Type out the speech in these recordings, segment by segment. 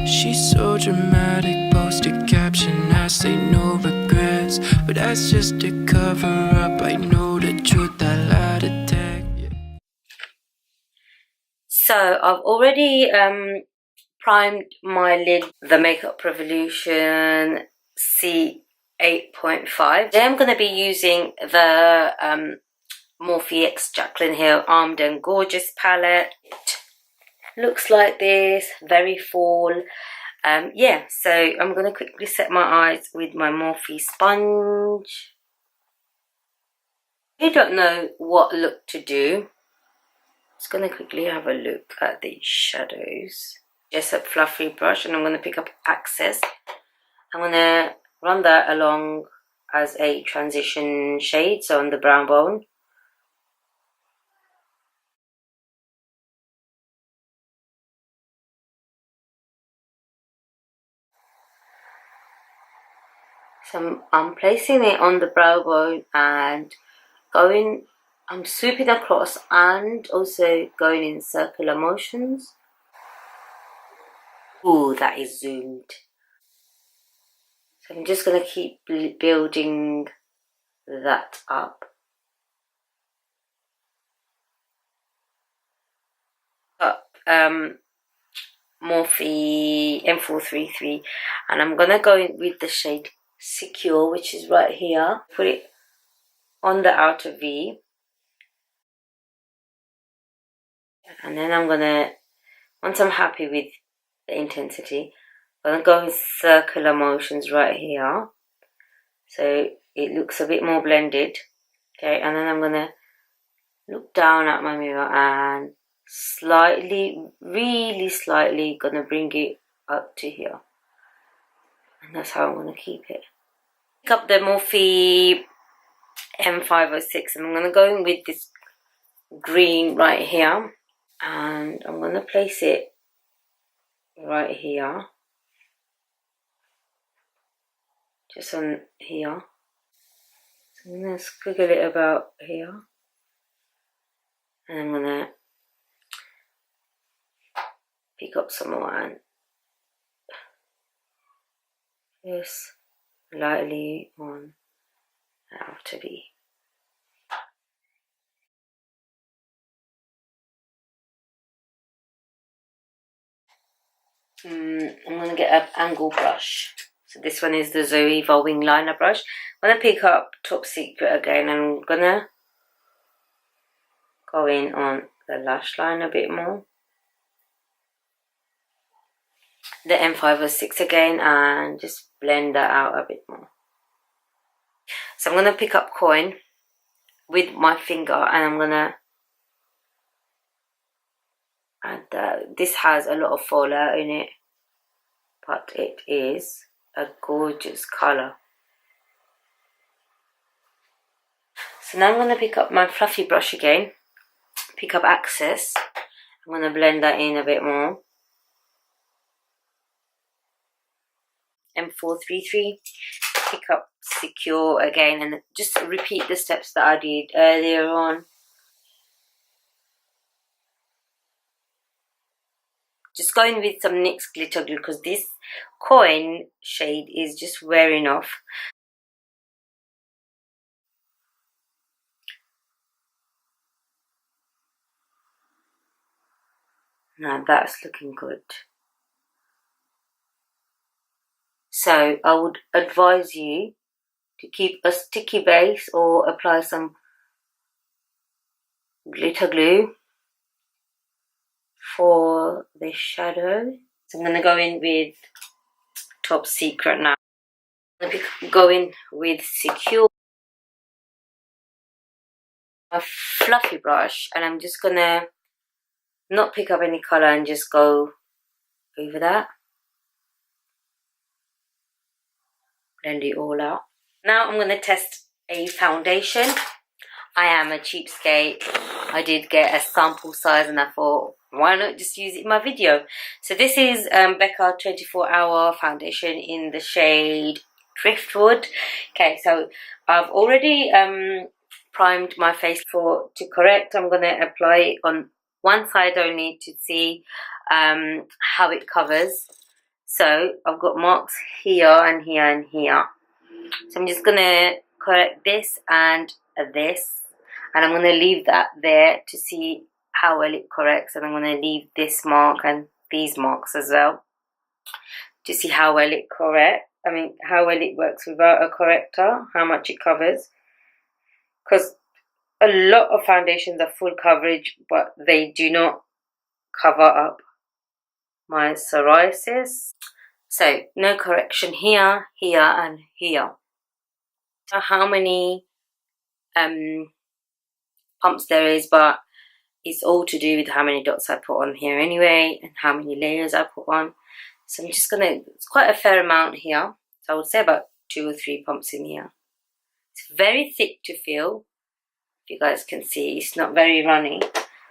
She's so dramatic, post a caption, I say no regrets, but that's just a cover up. I know the truth, I lie to tag. So I've already primed my lid, the Makeup Revolution C8.5. Today I'm going to be using the Morphe X Jaclyn Hill Armed and Gorgeous palette. It looks like this, very fall. Yeah, so I'm going to quickly set my eyes with my Morphe sponge. I don't know what look to do. Just going to quickly have a look at the shadows. Just a fluffy brush, and I'm going to pick up Access. I'm going to run that along as a transition shade, so on the brown bone. So I'm placing it on the brow bone and going, I'm sweeping across and also going in circular motions. Ooh, that is zoomed. So I'm just going to keep building that up. Morphe M433, and I'm going to go in with the shade Secure, which is right here. Put it on the outer V. And then I'm going to, once I'm happy with the intensity, I'm going to go in circular motions right here. So it looks a bit more blended. Okay, and then I'm going to look down at my mirror and slightly, really slightly, going to bring it up to here. And that's how I'm going to keep it. Pick up the Morphe M506 and I'm going to go in with this green right here. And I'm going to place it right here. Just on here. So I'm going to squiggle it about here. And I'm going to pick up some more and just lightly on the outer V. I'm going to get an angle brush. So this one is the Zoeva Wing Liner brush. I'm going to pick up Top Secret again and I'm going to go in on the lash line a bit more. The M506 again and just blend that out a bit more. So I'm going to pick up Coin with my finger and I'm going to add that. This has a lot of fallout in it, but it is a gorgeous colour. So now I'm going to pick up my fluffy brush again, pick up Access. I'm going to blend that in a bit more. M433, pick up Secure again and just repeat the steps that I did earlier on. Just going with some NYX glitter glue because this Coin shade is just wearing off. Now that's looking good. So I would advise you to keep a sticky base or apply some glitter glue for the shadow. So I'm going to go in with Top Secret now. I'm going to go in with Secure, a fluffy brush, and I'm just going to not pick up any colour and just go over that. Blend it all out. Now I'm going to test a foundation. I am a cheapskate. I did get a sample size and I thought, why not just use it in my video? So this is Becca 24-hour foundation in the shade Driftwood. Okay, so I've already primed my face to correct. I'm going to apply it on one side only to see how it covers. So I've got marks here and here and here. So I'm just going to correct this and this. And I'm going to leave that there to see how well it corrects. And I'm going to leave this mark and these marks as well to see how well it corrects. I mean, how well it works without a corrector, how much it covers. Because a lot of foundations are full coverage, but they do not cover up my psoriasis. So no correction here, here and here. So how many pumps there is, but it's all to do with how many dots I put on here anyway and how many layers I put on. So I'm just gonna, it's quite a fair amount here. So I would say about 2 or 3 pumps in here. It's very thick to feel. If you guys can see, it's not very runny.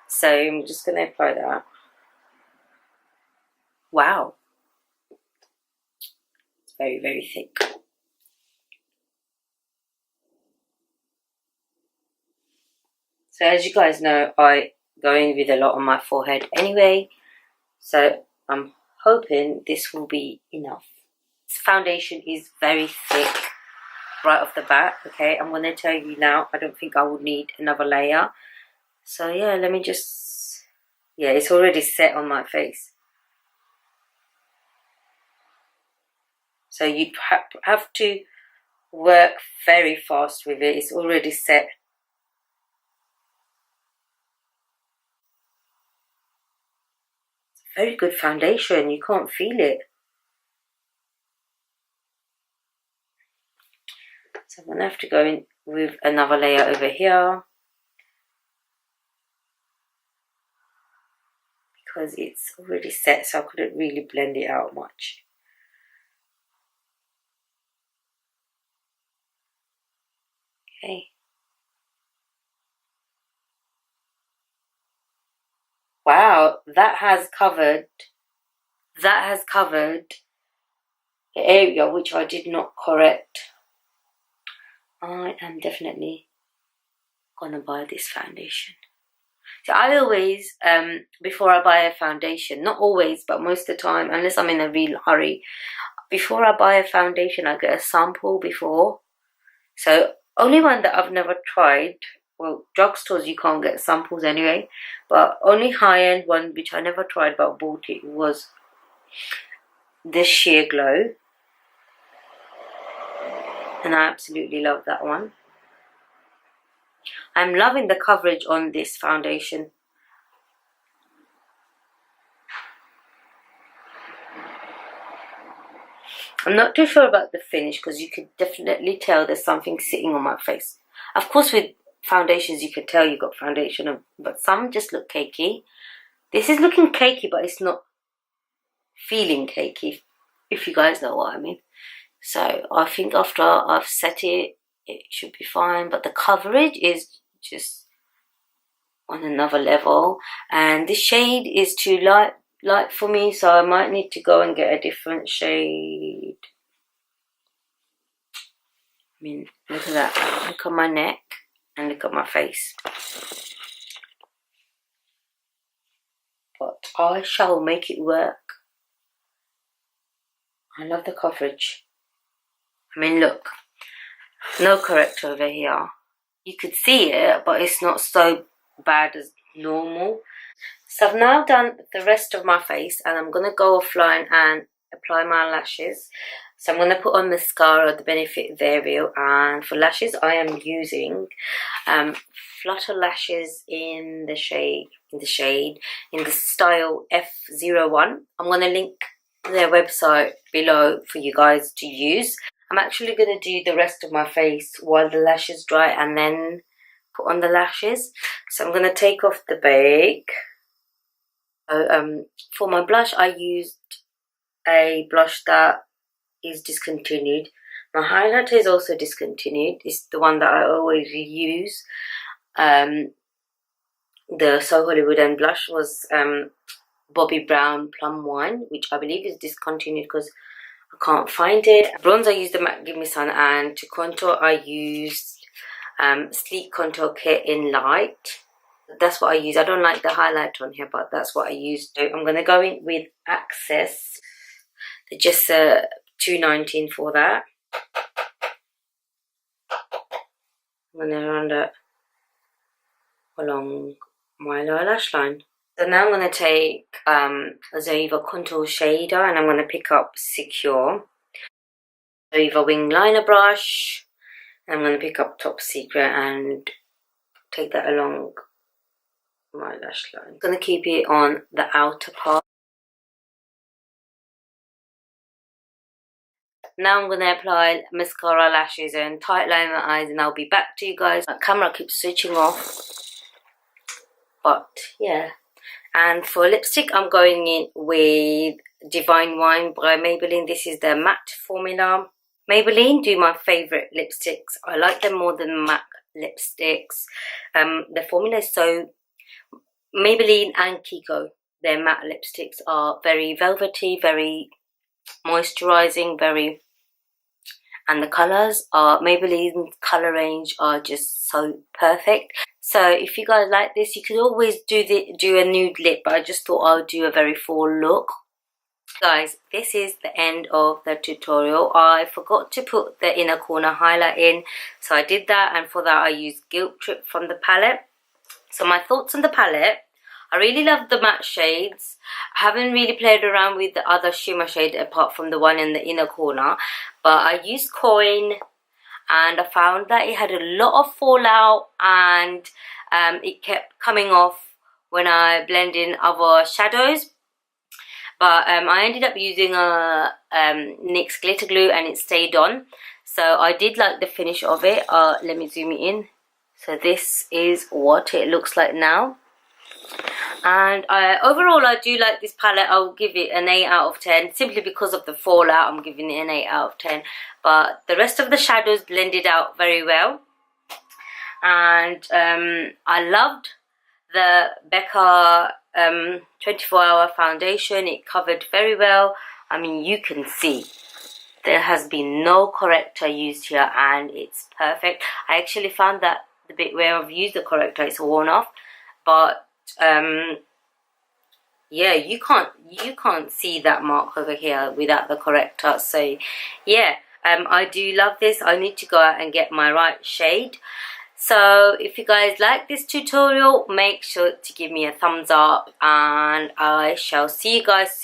So I'm just gonna apply that. Wow. It's very, very thick. So as you guys know, I go in with a lot on my forehead anyway. So I'm hoping this will be enough. This foundation is very thick right off the bat. Okay, I'm going to tell you now, I don't think I would need another layer. So yeah, let me just, yeah, it's already set on my face. So you have to work very fast with it. It's already set. Very good foundation, you can't feel it. So I'm going to have to go in with another layer over here because it's already set, so I couldn't really blend it out much. Okay. Wow, that has covered the area which I did not correct. I am definitely gonna buy this foundation. So I always, before I buy a foundation, not always, but most of the time, unless I'm in a real hurry, before I buy a foundation, I get a sample before. So only one that I've never tried, well, drugstores you can't get samples anyway, but only high-end one which I never tried but bought it was this Sheer Glow. And I absolutely love that one. I'm loving the coverage on this foundation. I'm not too sure about the finish because you could definitely tell there's something sitting on my face. Of course with foundations you could tell you got foundation, but some just look cakey. This is looking cakey, but it's not feeling cakey, if you guys know what I mean. So I think after I've set it, it should be fine, but the coverage is just on another level. And this shade is too light for me, so I might need to go and get a different shade. I mean, look at that. Look at my neck and look at my face. But I shall make it work. I love the coverage. I mean, look. No corrector over here. You could see it, but it's not so bad as normal. So I've now done the rest of my face and I'm going to go offline and apply my lashes. So I'm going to put on mascara, the Benefit Theyre, and for lashes I am using Flutter lashes in the style F01. I'm going to link their website below for you guys to use. I'm actually going to do the rest of my face while the lashes dry and then put on the lashes. So I'm going to take off the bake. For my blush, I used a blush that is discontinued. My highlighter is also discontinued. It's the one that I always use. The So Hollywood and blush was Bobbi Brown Plum Wine, which I believe is discontinued because I can't find it. Bronze I used the MAC Give Me Sun, and to contour I used Sleek Contour Kit in Light. That's what I use. I don't like the highlighter on here, but that's what I used. So I'm going to go in with Access. They're just $2.19 for that. I'm going to run that along my lower lash line. So now I'm going to take Zoeva Contour Shader, and I'm going to pick up Secure. Zoeva Wing Liner Brush. I'm going to pick up Top Secret and take that along my lash line. I'm going to keep it on the outer part. Now I'm going to apply mascara, lashes and tight line my eyes, and I'll be back to you guys. My camera keeps switching off. But yeah. And for lipstick, I'm going in with Divine Wine by Maybelline. This is the matte formula. Maybelline do my favourite lipsticks. I like them more than MAC lipsticks. The formula is so... Maybelline and Kiko, their matte lipsticks are very velvety, very moisturising, very... And the colours are... Maybelline's colour range are just so perfect. So if you guys like this, you could always do a nude lip, but I just thought I would do a very full look. Guys, this is the end of the tutorial. I forgot to put the inner corner highlight in, so I did that, and for that I used Guilt Trip from the palette. So my thoughts on the palette: I really love the matte shades. I haven't really played around with the other shimmer shade apart from the one in the inner corner, but I used Coin, and I found that it had a lot of fallout, and it kept coming off when I blend in other shadows. But I ended up using a NYX glitter glue, and it stayed on. So I did like the finish of it. Let me zoom it in. So this is what it looks like now. And overall, I do like this palette. I'll give it an 8 out of 10. Simply because of the fallout, I'm giving it an 8 out of 10. But the rest of the shadows blended out very well. And I loved the Becca 24-hour foundation. It covered very well. I mean, you can see there has been no corrector used here, and it's perfect. I actually found that the bit where I've used the corrector, it's worn off. But yeah, you can't see that mark over here without the corrector. So yeah, I do love this. I need to go out and get my right shade. So if you guys like this tutorial, make sure to give me a thumbs up, and I shall see you guys soon.